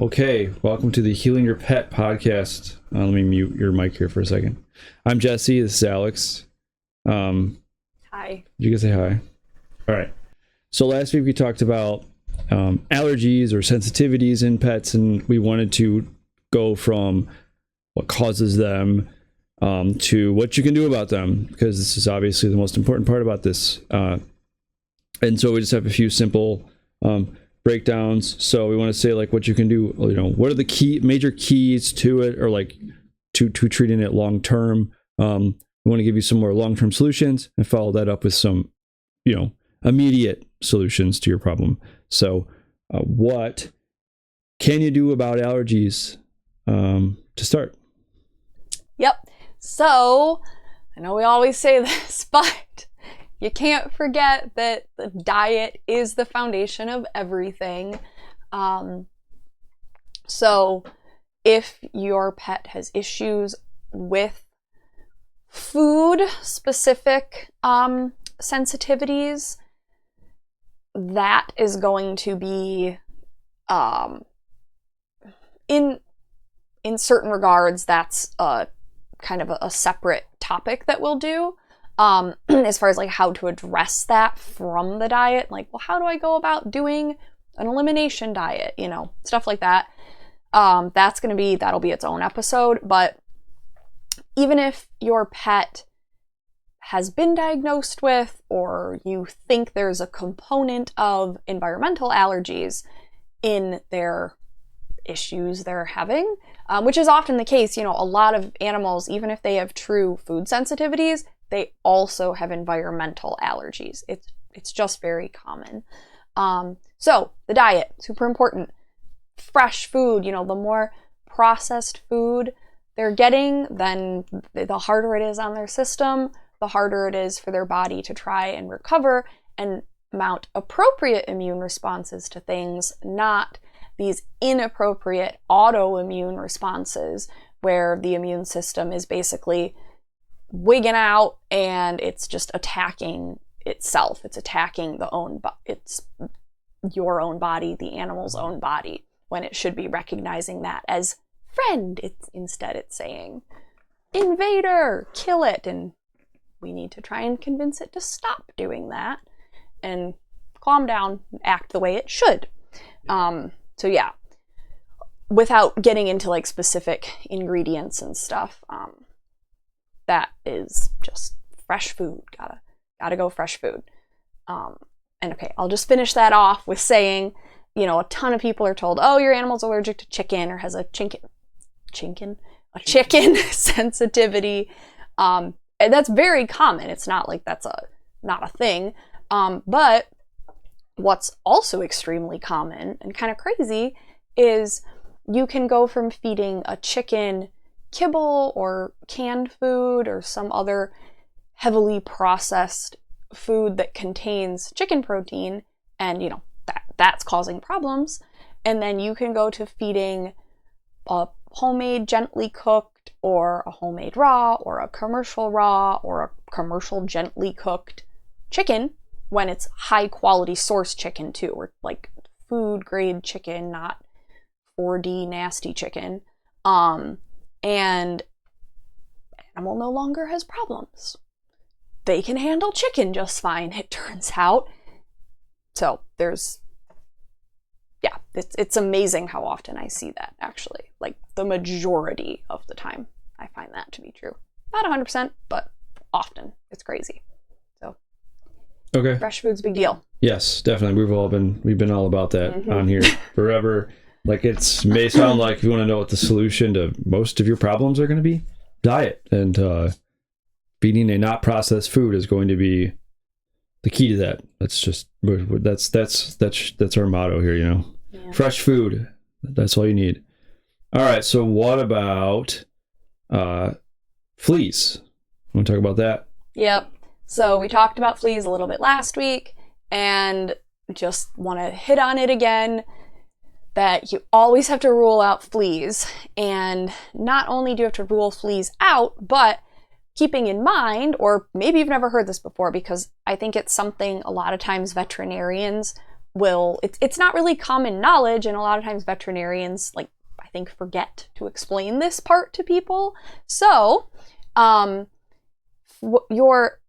Okay, welcome to the Healing Your Pet podcast. Let me mute your mic here for a second. I'm Jesse. This is Alex. Hi. You can say hi. All right. So last week we talked about allergies or sensitivities in pets, and we wanted to go from what causes them to what you can do about them, because this is obviously the most important part about this. And so we just have a few simple breakdowns. So we want to say like what you can do, you know, what are the major keys to it, or like to treating it long term. We want to give you some more long-term solutions and follow that up with some, you know, immediate solutions to your problem. So what can you do about allergies to start? Yep. So I know we always say this, but you can't forget that the diet is the foundation of everything. So if your pet has issues with food specific sensitivities, that is going to be in certain regards, that's kind of a separate topic that we'll do. As far as like how to address that from the diet, like, well, how do I go about doing an elimination diet, you know, stuff like that. That'll be its own episode. But even if your pet has been diagnosed with, or you think there's a component of environmental allergies in their issues they're having, which is often the case, you know, a lot of animals, even if they have true food sensitivities, they also have environmental allergies. It's just very common. So the diet, super important. Fresh food, you know, the more processed food they're getting, then the harder it is on their system, the harder it is for their body to try and recover and mount appropriate immune responses to things, not these inappropriate autoimmune responses where the immune system is basically wigging out and it's just attacking itself. It's attacking it's your own body, the animal's own body, when it should be recognizing that as friend. Instead it's saying invader, kill it, and we need to try and convince it to stop doing that and calm down, act the way it should. So yeah, without getting into like specific ingredients and stuff, that is just fresh food. Gotta go fresh food. And okay, I'll just finish that off with saying, you know, a ton of people are told, oh, your animal's allergic to chicken or has a chicken sensitivity. And that's very common. It's not like that's not a thing. But what's also extremely common and kind of crazy is you can go from feeding a chicken kibble or canned food or some other heavily processed food that contains chicken protein, and you know that's causing problems. And then you can go to feeding a homemade gently cooked or a homemade raw or a commercial raw or a commercial gently cooked chicken, when it's high quality source chicken too, or like food grade chicken, not 4D nasty chicken. And animal no longer has problems. They can handle chicken just fine, it turns out. So it's amazing how often I see that, actually. Like the majority of the time I find that to be true. Not 100%, but often. It's crazy. So okay, fresh food's a big deal. Yes, definitely. We've been all about that on here forever. Like it may sound like if you want to know what the solution to most of your problems are going to be, diet, and feeding a not processed food is going to be the key to that. That's our motto here, you know. Yeah. Fresh food, that's all you need. All right, so what about fleas? Want to talk about that? Yep. So we talked about fleas a little bit last week, and just want to hit on it again, that you always have to rule out fleas. And not only do you have to rule fleas out, but keeping in mind, or maybe you've never heard this before, because I think it's something a lot of times veterinarians it's not really common knowledge, and a lot of times veterinarians, like, I think, forget to explain this part to people. So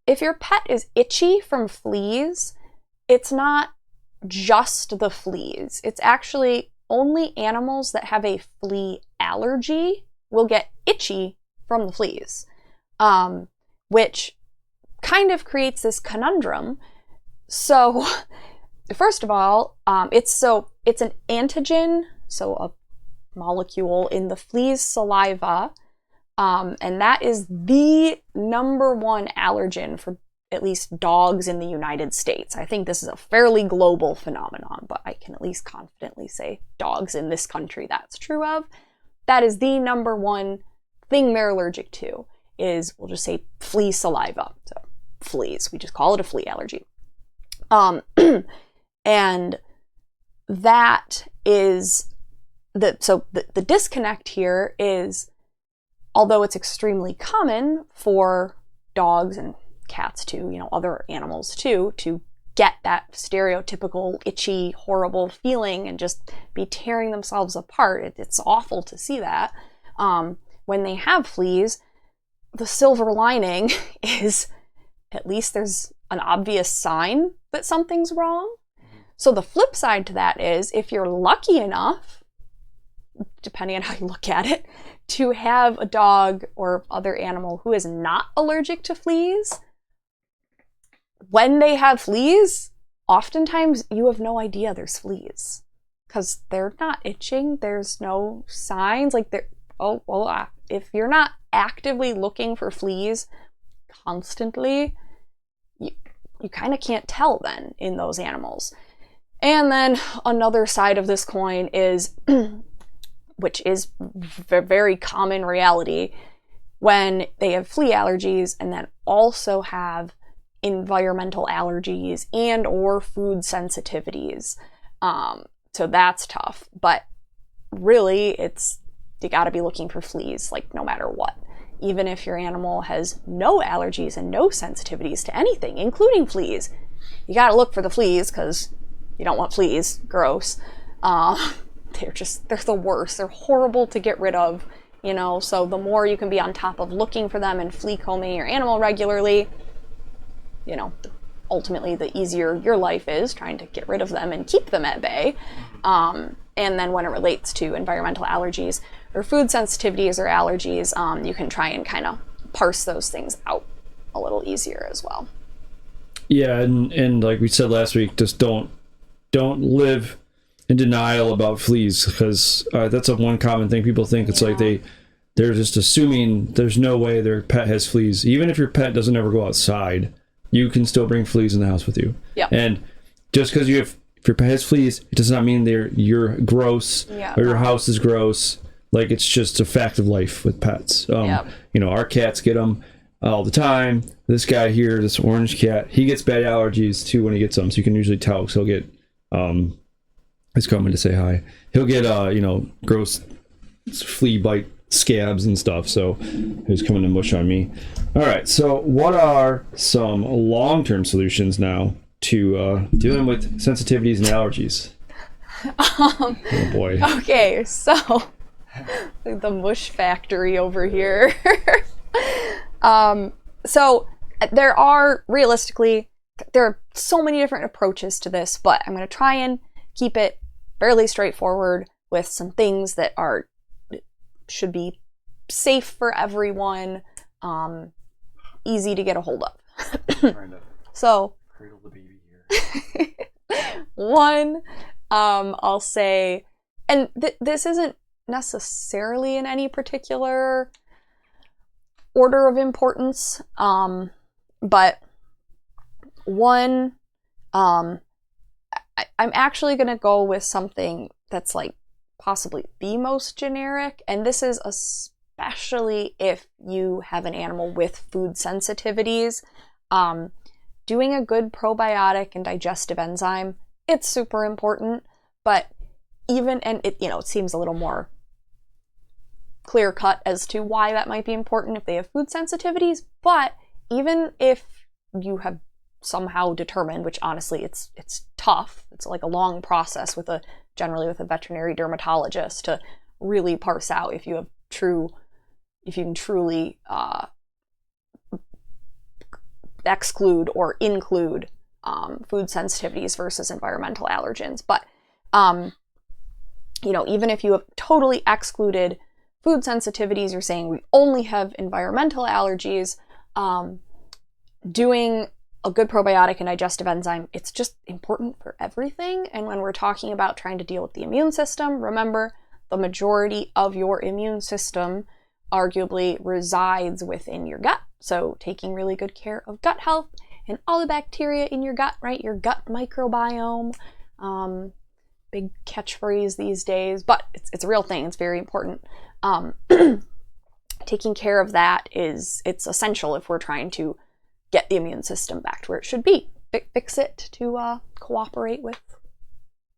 if your pet is itchy from fleas, it's not just the fleas. It's actually only animals that have a flea allergy will get itchy from the fleas, which kind of creates this conundrum. So first of all, it's an antigen, so a molecule in the flea's saliva, and that is the number one allergen for at least dogs in the United States. I think this is a fairly global phenomenon, but I can at least confidently say dogs in this country that's true of. That is the number one thing they're allergic to, is, we'll just say, flea saliva. So fleas, we just call it a flea allergy. And that is the disconnect here is, although it's extremely common for dogs and cats too, other animals too, to get that stereotypical itchy, horrible feeling and just be tearing themselves apart. It's awful to see that. When they have fleas, the silver lining is at least there's an obvious sign that something's wrong. So the flip side to that is, if you're lucky enough, depending on how you look at it, to have a dog or other animal who is not allergic to fleas, when they have fleas, oftentimes you have no idea there's fleas because they're not itching. There's no signs like if you're not actively looking for fleas constantly, you kind of can't tell then in those animals. And then another side of this coin is, which is very common reality, when they have flea allergies and then also have environmental allergies and or food sensitivities. So that's tough, but really you got to be looking for fleas, like, no matter what. Even if your animal has no allergies and no sensitivities to anything, including fleas, you got to look for the fleas because you don't want fleas. Gross. They're the worst. They're horrible to get rid of, so the more you can be on top of looking for them and flea combing your animal regularly, ultimately the easier your life is trying to get rid of them and keep them at bay. And then when it relates to environmental allergies or food sensitivities or allergies, you can try and kind of parse those things out a little easier as well. Yeah, and like we said last week, just don't live in denial about fleas, because that's a one common thing people think. It's like they're just assuming there's no way their pet has fleas. Even if your pet doesn't ever go outside, you can still bring fleas in the house with you. Yeah. And just because if your pet has fleas, it does not mean you're gross or your house is gross. Like, it's just a fact of life with pets. Our cats get them all the time. This guy here, this orange cat, he gets bad allergies too when he gets them. So you can usually tell, because he'll get, he's coming to say hi. He'll get, gross flea bite scabs and stuff. So he's coming to mush on me. All right. So what are some long-term solutions now to dealing with sensitivities and allergies? Oh boy. Okay, so the mush factory over here. So there are so many different approaches to this, but I'm going to try and keep it fairly straightforward with some things that should be safe for everyone, easy to get a hold of. So cradle the baby here. One, I'll say, and this isn't necessarily in any particular order of importance, but one, I'm actually going to go with something that's like possibly the most generic, and this is especially if you have an animal with food sensitivities. Doing a good probiotic and digestive enzyme, it's super important, but it seems a little more clear cut as to why that might be important if they have food sensitivities, but even if you have somehow determined, which honestly it's tough. It's like a long process generally with a veterinary dermatologist to really parse out if you can truly exclude or include food sensitivities versus environmental allergens. But even if you have totally excluded food sensitivities, you're saying we only have environmental allergies, doing a good probiotic and digestive enzyme, it's just important for everything. And when we're talking about trying to deal with the immune system, remember, the majority of your immune system arguably resides within your gut. So taking really good care of gut health and all the bacteria in your gut, right? Your gut microbiome, big catchphrase these days, but it's a real thing. It's very important. Taking care of that it's essential if we're trying to get the immune system back to where it should be. Fix it to cooperate with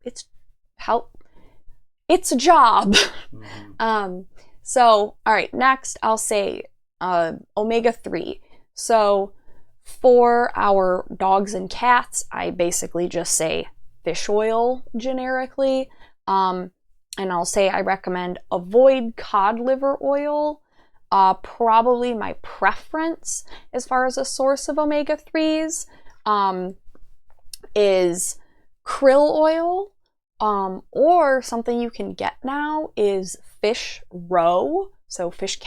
its job. Mm-hmm. So, all right, next I'll say omega-3. So for our dogs and cats, I basically just say fish oil generically. And I'll say I recommend avoid cod liver oil. Probably my preference as far as a source of omega-3s is krill oil, or something you can get now is fish roe. So fish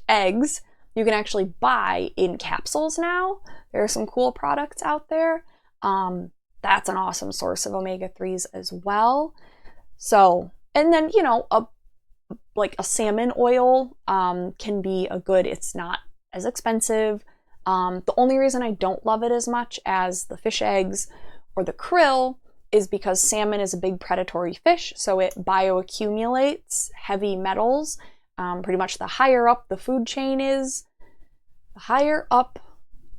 eggs you can actually buy in capsules now. There are some cool products out there. That's an awesome source of omega-3s as well. So, and then, a salmon oil can be it's not as expensive. The only reason I don't love it as much as the fish eggs or the krill is because salmon is a big predatory fish, so it bioaccumulates heavy metals. Pretty much the higher up the food chain is, the higher up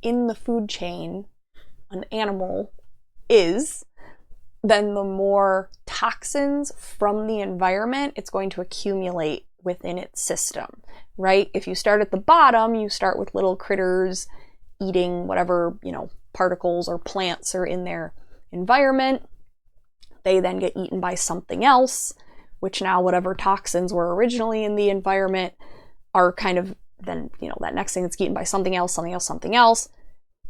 in the food chain an animal is, then the more toxins from the environment it's going to accumulate within its system, right? If you start at the bottom, you start with little critters eating whatever, particles or plants are in their environment. They then get eaten by something else, which now whatever toxins were originally in the environment are kind of then, that next thing that's eaten by something else.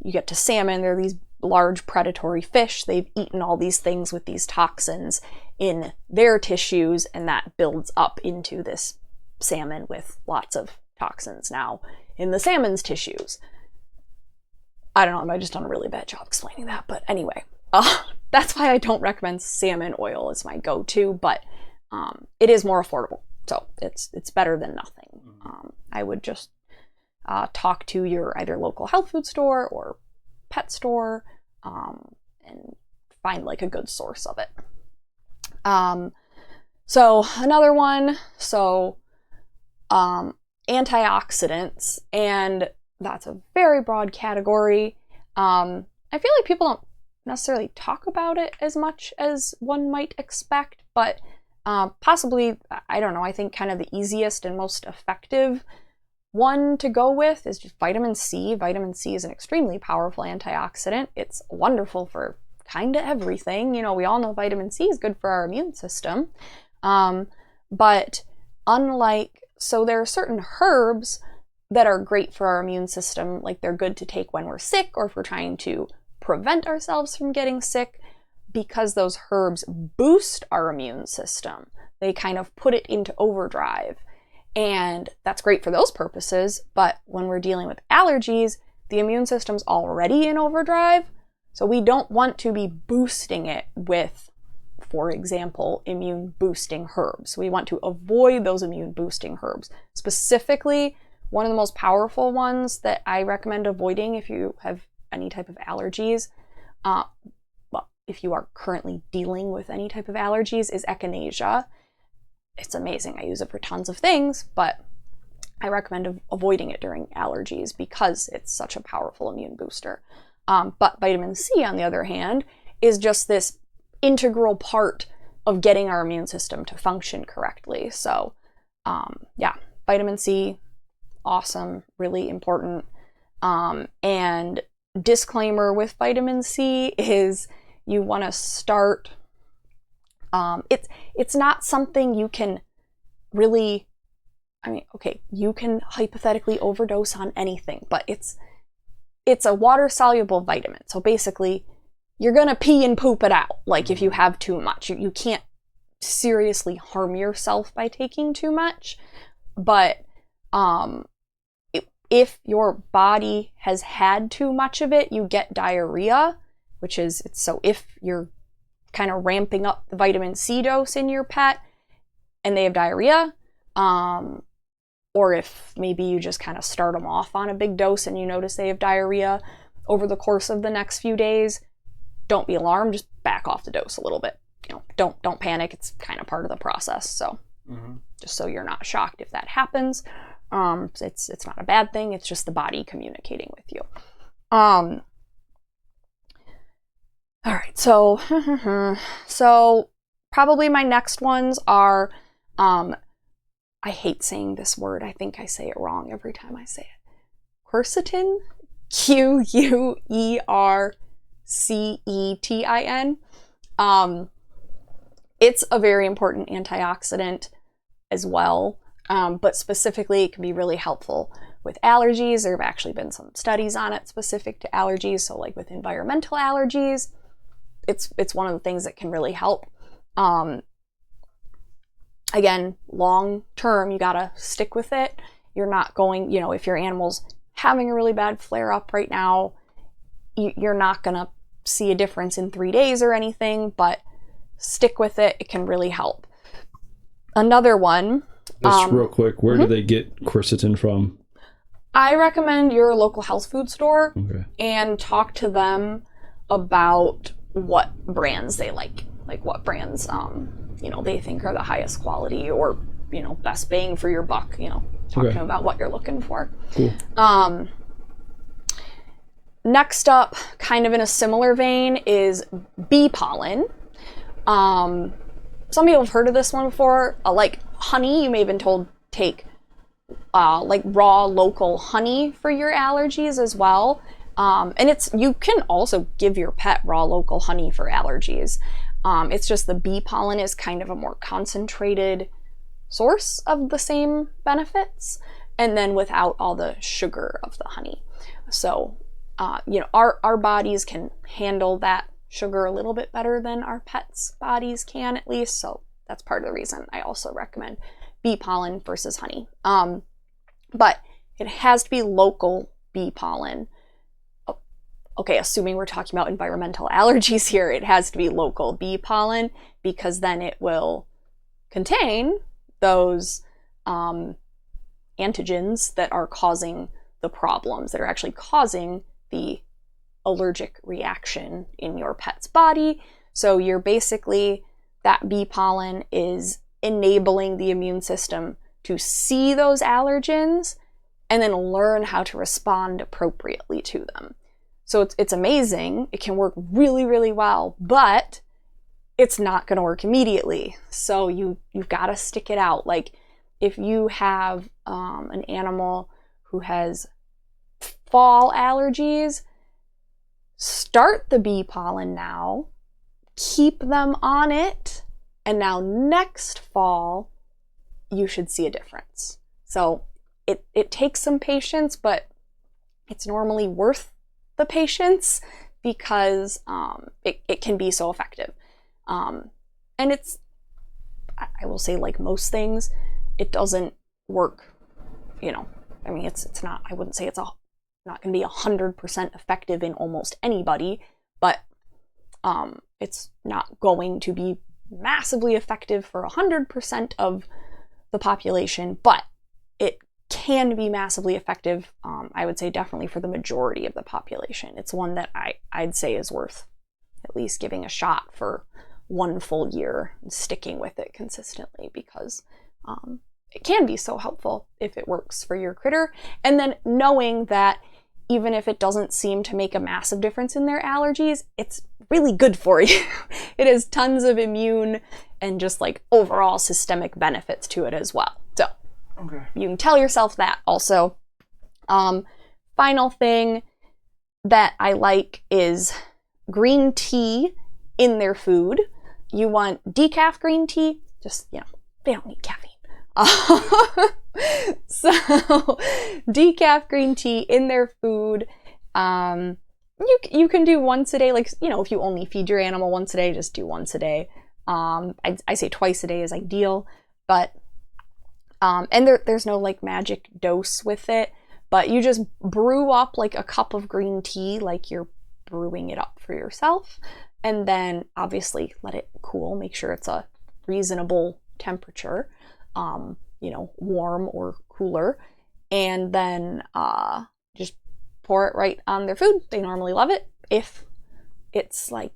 You get to salmon. They're these large predatory fish. They've eaten all these things with these toxins in their tissues, and that builds up into this salmon with lots of toxins now in the salmon's tissues. I don't know, I might have just done a really bad job explaining that, but anyway, that's why I don't recommend salmon oil as my go-to, but it is more affordable, so it's better than nothing. I would just talk to your either local health food store or pet store and find a good source of it. So another one, antioxidants, and that's a very broad category. I feel like people don't necessarily talk about it as much as one might expect, but possibly, I don't know, I think kind of the easiest and most effective one to go with is just vitamin C. Vitamin C is an extremely powerful antioxidant. It's wonderful for kind of everything. We all know vitamin C is good for our immune system. But there are certain herbs that are great for our immune system, like they're good to take when we're sick or if we're trying to prevent ourselves from getting sick, because those herbs boost our immune system. They kind of put it into overdrive. And that's great for those purposes, but when we're dealing with allergies, the immune system's already in overdrive, so we don't want to be boosting it with, for example, immune boosting herbs. We want to avoid those immune boosting herbs. Specifically, one of the most powerful ones that I recommend avoiding if you have any type of allergies, if you are currently dealing with any type of allergies, is echinacea. It's amazing. I use it for tons of things, but I recommend avoiding it during allergies because it's such a powerful immune booster. But vitamin C, on the other hand, is just this integral part of getting our immune system to function correctly. So, vitamin C, awesome, really important. And disclaimer with vitamin C is you want to start, it's not something you can really, I mean, okay, you can hypothetically overdose on anything, but it's a water-soluble vitamin. So basically, you're going to pee and poop it out, like if you have too much. You can't seriously harm yourself by taking too much, but if your body has had too much of it, you get diarrhea, which is, so if you're kind of ramping up the vitamin C dose in your pet and they have diarrhea, or if maybe you just kind of start them off on a big dose and you notice they have diarrhea over the course of the next few days, don't be alarmed, just back off the dose a little bit. You know, don't panic. It's kind of part of the process. So just so you're not shocked if that happens. It's not a bad thing. It's just the body communicating with you. All right. So, so probably my next ones are, I hate saying this word. I think I say it wrong every time I say it. Quercetin, Quercetin. It's a very important antioxidant as well, but specifically it can be really helpful with allergies. There have actually been some studies on it specific to allergies. So like with environmental allergies, it's one of the things that can really help. Again, long term, you gotta stick with it. You're not going, you know, if your animal's having a really bad flare up right now, you're not gonna see a difference in 3 days or anything, but stick with it. It can really help. Another one. Just real quick, where do they get quercetin from? I recommend your local health food store and talk to them about what brands they like what brands, you know, they think are the highest quality or, you know, best bang for your buck, you know, talk to them about what you're looking for. Cool. Next up, kind of in a similar vein, is bee pollen. Some people have heard of this one before. Like honey, you may have been told take like raw local honey for your allergies as well. And you can also give your pet raw local honey for allergies. It's just the bee pollen is kind of a more concentrated source of the same benefits, and then without all the sugar of the honey. So, you know, our bodies can handle that sugar a little bit better than our pets' bodies can, at least. So that's part of the reason I also recommend bee pollen versus honey. But it has to be local bee pollen. Okay, assuming we're talking about environmental allergies here, it has to be local bee pollen, because then it will contain those antigens that are causing the problems, that are actually causing the allergic reaction in your pet's body. So you're basically, that bee pollen is enabling the immune system to see those allergens and then learn how to respond appropriately to them. So it's amazing. It can work really, really well, but it's not going to work immediately. So you've got to stick it out. Like if you have an animal who has fall allergies, start the bee pollen now, keep them on it, and now next fall, you should see a difference. So it takes some patience, but it's normally worth the patience because it can be so effective. And it's, I will say, like most things, it doesn't work, you know, I mean, it's not, I wouldn't say it's not going to be 100% effective in almost anybody, but it's not going to be massively effective for 100% of the population, but it can be massively effective, I would say definitely for the majority of the population. It's one that I'd say is worth at least giving a shot for 1 full year and sticking with it consistently, because it can be so helpful if it works for your critter. And then knowing that even if it doesn't seem to make a massive difference in their allergies, it's really good for you. It has tons of immune and just like overall systemic benefits to it as well. So you can tell yourself that also. final thing that I like is green tea in their food. You want decaf green tea, just, they don't need caffeine. So decaf green tea in their food. You can do once a day, like, if you only feed your animal once a day, just do once a day. I say twice a day is ideal, but and there's no like magic dose with it, but you just brew up like a cup of green tea like you're brewing it up for yourself, and then obviously let it cool. Make sure it's a reasonable temperature, warm or cooler, and then just pour it right on their food. They normally love it. If it's like,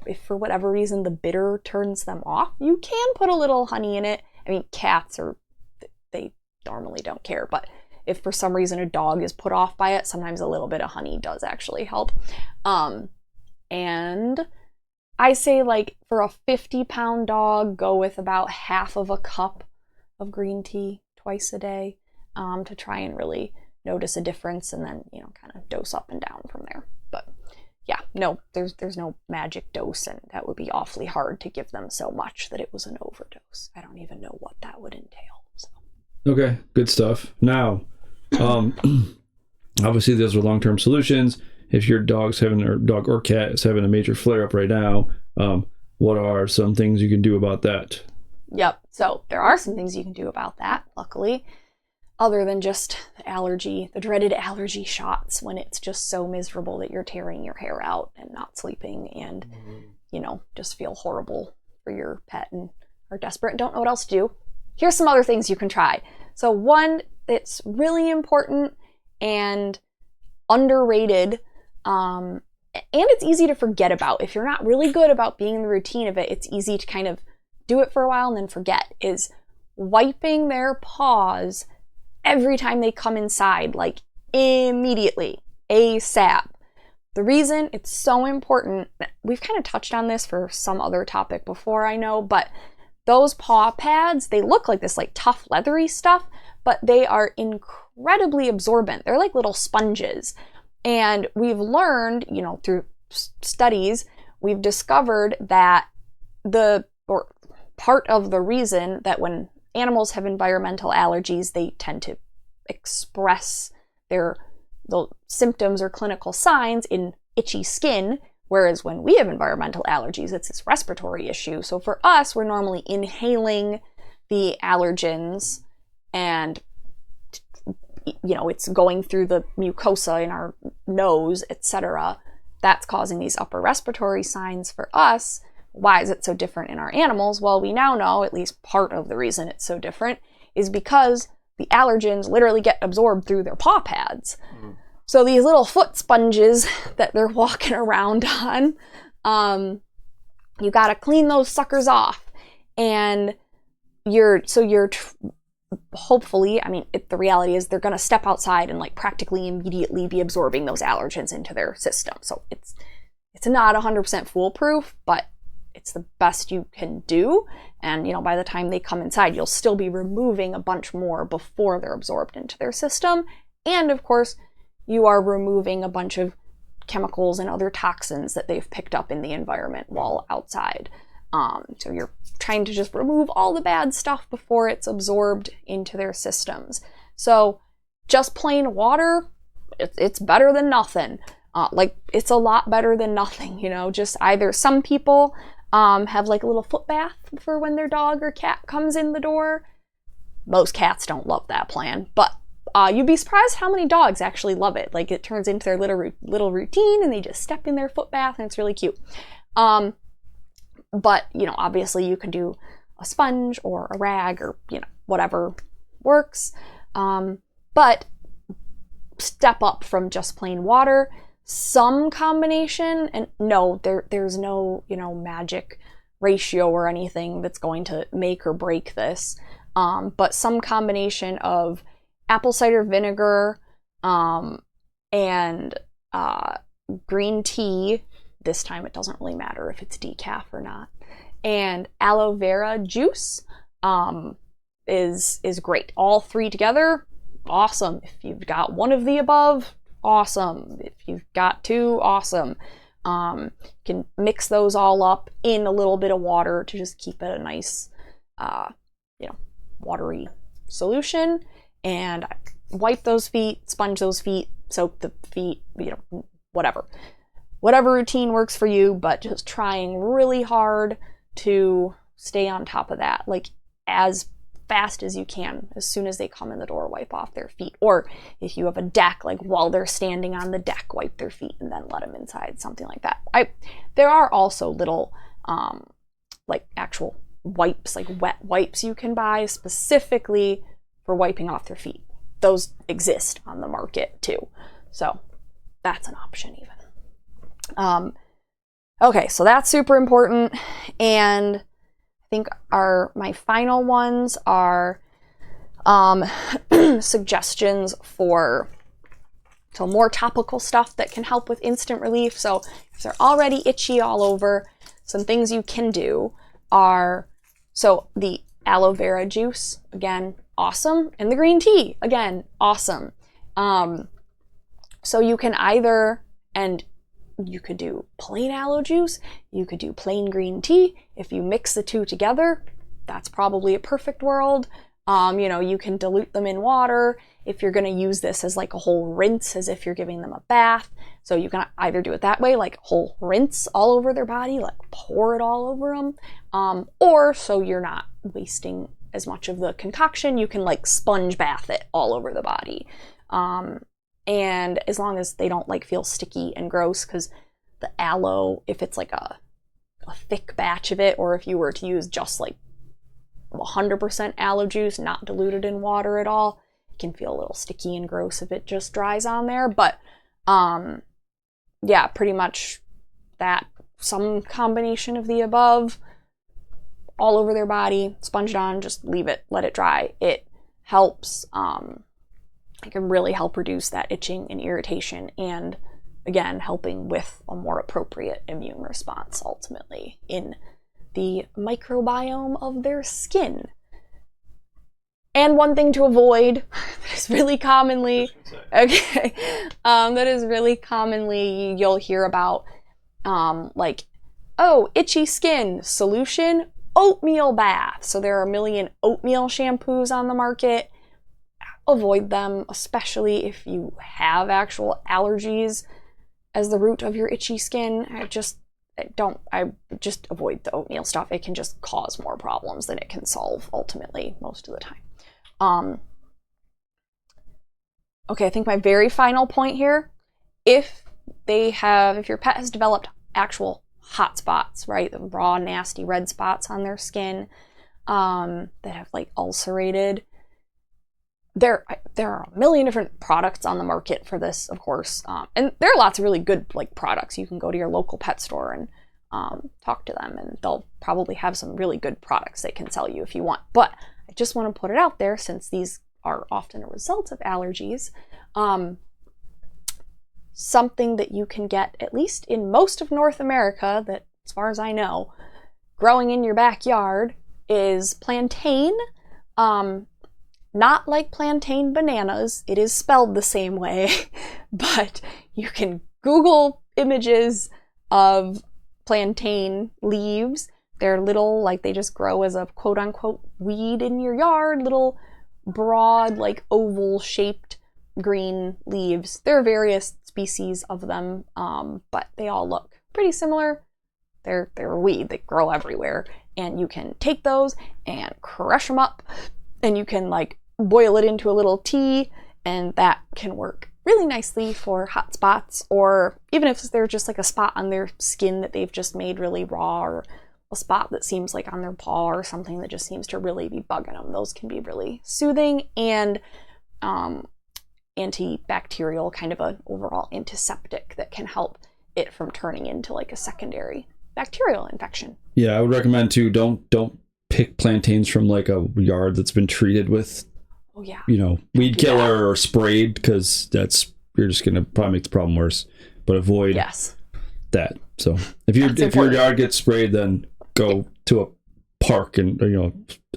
if for whatever reason the bitter turns them off, you can put a little honey in it. I mean, cats they normally don't care, but if for some reason a dog is put off by it, sometimes a little bit of honey does actually help. And I say, like, for a 50-pound dog, go with about half of a cup of green tea twice a day, to try and really notice a difference, and then, kind of dose up and down from there. But yeah, no, there's no magic dose, and that would be awfully hard to give them so much that it was an overdose. I don't even know what that would entail. So. Okay, good stuff. Now, obviously those are long-term solutions. If your dog or cat is having a major flare-up right now, what are some things you can do about that? Yep, so there are some things you can do about that, luckily, other than just the dreaded allergy shots when it's just so miserable that you're tearing your hair out and not sleeping and, just feel horrible for your pet and are desperate and don't know what else to do. Here's some other things you can try. So one that's really important and underrated, and it's easy to forget about. If you're not really good about being in the routine of it, it's easy to kind of do it for a while and then forget, is wiping their paws every time they come inside, like immediately, ASAP. The reason it's so important, we've kind of touched on this for some other topic before, I know, but those paw pads, they look like this like tough leathery stuff, but they are incredibly absorbent. They're like little sponges. And we've learned, through studies, we've discovered that part of the reason that when animals have environmental allergies, they tend to express the symptoms or clinical signs in itchy skin, whereas when we have environmental allergies, it's this respiratory issue. So for us, we're normally inhaling the allergens, and it's going through the mucosa in our nose, etc. That's causing these upper respiratory signs for us. Why is it so different in our animals? Well, we now know at least part of the reason it's so different is because the allergens literally get absorbed through their paw pads. Mm-hmm. So these little foot sponges that they're walking around on, you gotta clean those suckers off. And hopefully, the reality is they're gonna step outside and like practically immediately be absorbing those allergens into their system. So it's not 100% foolproof, but it's the best you can do. And, by the time they come inside, you'll still be removing a bunch more before they're absorbed into their system. And of course, you are removing a bunch of chemicals and other toxins that they've picked up in the environment while outside. So you're trying to just remove all the bad stuff before it's absorbed into their systems. So just plain water, it's better than nothing. It's a lot better than nothing, just either some people have like a little foot bath for when their dog or cat comes in the door. Most cats don't love that plan, but you'd be surprised how many dogs actually love it. Like, it turns into their little routine, and they just step in their foot bath, and it's really cute. But, obviously you can do a sponge or a rag or, whatever works. But step up from just plain water. Some combination, and no, there's no, magic ratio or anything that's going to make or break this. But some combination of apple cider vinegar and green tea. This time it doesn't really matter if it's decaf or not. And aloe vera juice is great. All three together, awesome. If you've got one of the above, awesome. If you've got two, awesome. You can mix those all up in a little bit of water to just keep it a nice, watery solution, and wipe those feet, sponge those feet, soak the feet, whatever routine works for you, but just trying really hard to stay on top of that, like as fast as you can. As soon as they come in the door, wipe off their feet. Or if you have a deck, like while they're standing on the deck, wipe their feet and then let them inside, something like that. There are also little like actual wipes, like wet wipes you can buy specifically for wiping off their feet. Those exist on the market too, so that's an option even. Okay, so that's super important. And I think my final ones are suggestions for more topical stuff that can help with instant relief. So if they're already itchy all over, some things you can do are, so the aloe vera juice, again, awesome. And the green tea, again, awesome. So you can either, and you could do plain aloe juice, you could do plain green tea. If you mix the two together, that's probably a perfect world. You can dilute them in water if you're going to use this as like a whole rinse, as if you're giving them a bath. So you can either do it that way, like whole rinse all over their body, like pour it all over them, or so you're not wasting as much of the concoction, you can like sponge bath it all over the body. And as long as they don't like feel sticky and gross, because the aloe, if it's like a thick batch of it, or if you were to use just like 100% aloe juice, not diluted in water at all, it can feel a little sticky and gross if it just dries on there. But yeah, pretty much that, some combination of the above, all over their body, sponge it on, just leave it, let it dry. It helps. It can really help reduce that itching and irritation, and again, helping with a more appropriate immune response ultimately in the microbiome of their skin. And one thing to avoid that is really commonly, you'll hear about, like, oh, itchy skin, solution, oatmeal bath. So there are a million oatmeal shampoos on the market. Avoid them, especially if you have actual allergies as the root of your itchy skin. I just avoid the oatmeal stuff. It can just cause more problems than it can solve ultimately most of the time. Okay, I think my very final point here, if your pet has developed actual hot spots, right, the raw nasty red spots on their skin that have like ulcerated, there are a million different products on the market for this, of course, and there are lots of really good like products. You can go to your local pet store and talk to them, and they'll probably have some really good products they can sell you if you want. But I just want to put it out there, since these are often a result of allergies, something that you can get, at least in most of North America, that as far as I know, growing in your backyard, is plantain. Not like plantain bananas, it is spelled the same way, but you can Google images of plantain leaves. They're little, like they just grow as a quote unquote weed in your yard, little broad, like oval shaped green leaves. There are various species of them, but they all look pretty similar. They're a weed, they grow everywhere, and you can take those and crush them up, and you can like boil it into a little tea, and that can work really nicely for hot spots, or even if there's just like a spot on their skin that they've just made really raw, or a spot that seems like on their paw or something that just seems to really be bugging them. Those can be really soothing and antibacterial, kind of an overall antiseptic that can help it from turning into like a secondary bacterial infection. Yeah, I would recommend too, don't pick plantains from like a yard that's been treated with weed killer or sprayed, because you're just gonna probably make the problem worse. But avoid that. So if your yard gets sprayed, then go to a park and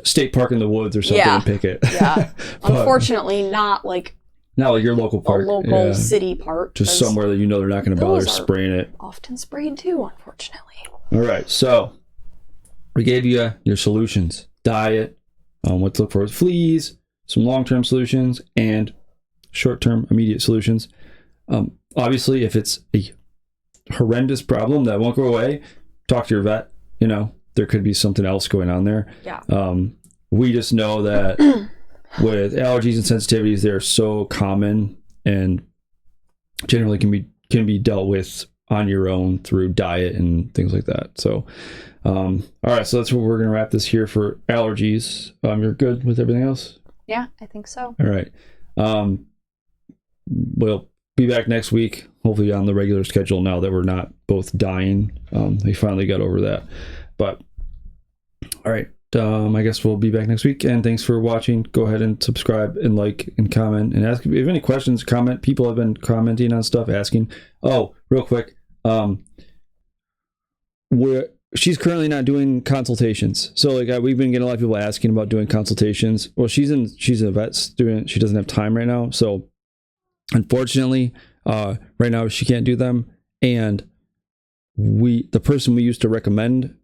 state park in the woods or something and pick it. Yeah. Unfortunately, not like Not like your local park. local city park. Just somewhere that you know they're not going to bother spraying it. Often sprayed too, unfortunately. All right, so we gave you your solutions: diet, what to look for with fleas, some long-term solutions, and short-term immediate solutions. Obviously, if it's a horrendous problem that won't go away, talk to your vet. You know, there could be something else going on there. Yeah. We just know that with allergies and sensitivities, they're so common and generally can be dealt with on your own through diet and things like that. So, all right, so that's what we're gonna wrap this here for allergies. You're good with everything else? Yeah, I think so. All right. We'll be back next week, hopefully on the regular schedule now that we're not both dying. We finally got over that. But all right, I guess we'll be back next week. And thanks for watching. Go ahead and subscribe and like and comment and ask if you have any questions. Comment. People have been commenting on stuff, asking. Oh, real quick. She's currently not doing consultations. So like we've been getting a lot of people asking about doing consultations. Well, she's a vet student. She doesn't have time right now. So unfortunately, right now she can't do them. And the person we used to recommend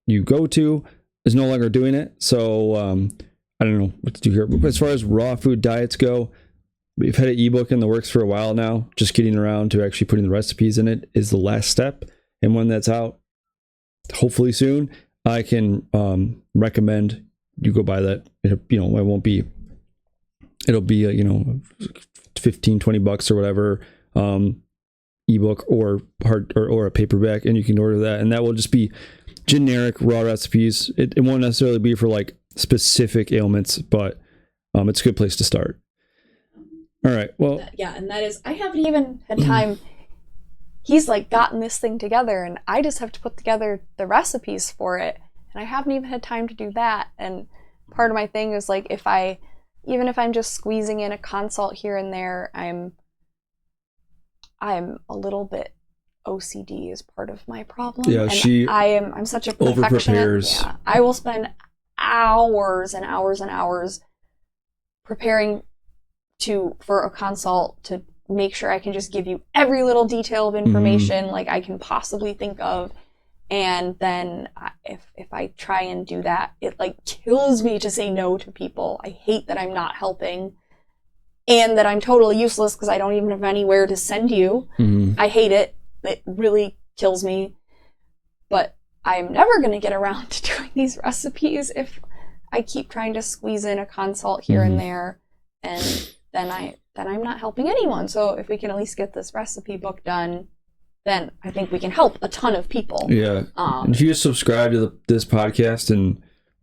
you go to is no longer doing it. So I don't know what to do here. But as far as raw food diets go, we've had an ebook in the works for a while now. Just getting around to actually putting the recipes in it is the last step. And when that's out, hopefully soon, I can recommend you go buy that. It'll be 15, $20 or whatever ebook or a paperback, and you can order that, and that will just be generic raw recipes. It won't necessarily be for like specific ailments, but it's a good place to start. All right, well, yeah, and that is, I haven't even had time. He's like gotten this thing together, and I just have to put together the recipes for it, and I haven't even had time to do that. And part of my thing is like, even if I'm just squeezing in a consult here and there, I'm a little bit OCD is part of my problem. Yeah, and I'm such a perfectionist. Yeah, I will spend hours and hours and hours preparing for a consult to make sure I can just give you every little detail of information like I can possibly think of. And then if I try and do that, it like kills me to say no to people. I hate that I'm not helping and that I'm totally useless because I don't even have anywhere to send you. I hate it. It really kills me. But I'm never going to get around to doing these recipes if I keep trying to squeeze in a consult here and there, and then I'm not helping anyone. So if we can at least get this recipe book done, then I think we can help a ton of people. Yeah. And if you just subscribe to this podcast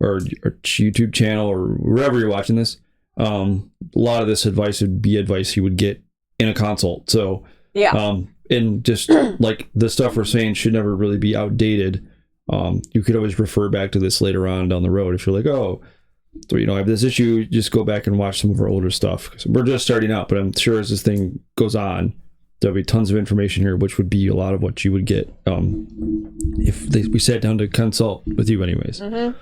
or YouTube channel or wherever you're watching this, a lot of this advice would be advice you would get in a consult. So yeah. And just like the stuff we're saying should never really be outdated. You could always refer back to this later on down the road if you're like, oh, so I have this issue. Just go back and watch some of our older stuff. We're just starting out, but I'm sure as this thing goes on, there'll be tons of information here, which would be a lot of what you would get if we sat down to consult with you anyways. Yep.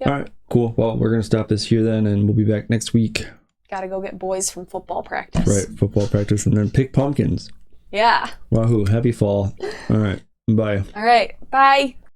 All right, cool. Well, we're going to stop this here then, and we'll be back next week. Gotta go get boys from football practice. Right, football practice, and then pick pumpkins. Yeah. Wahoo, happy fall. All right, bye. All right, bye.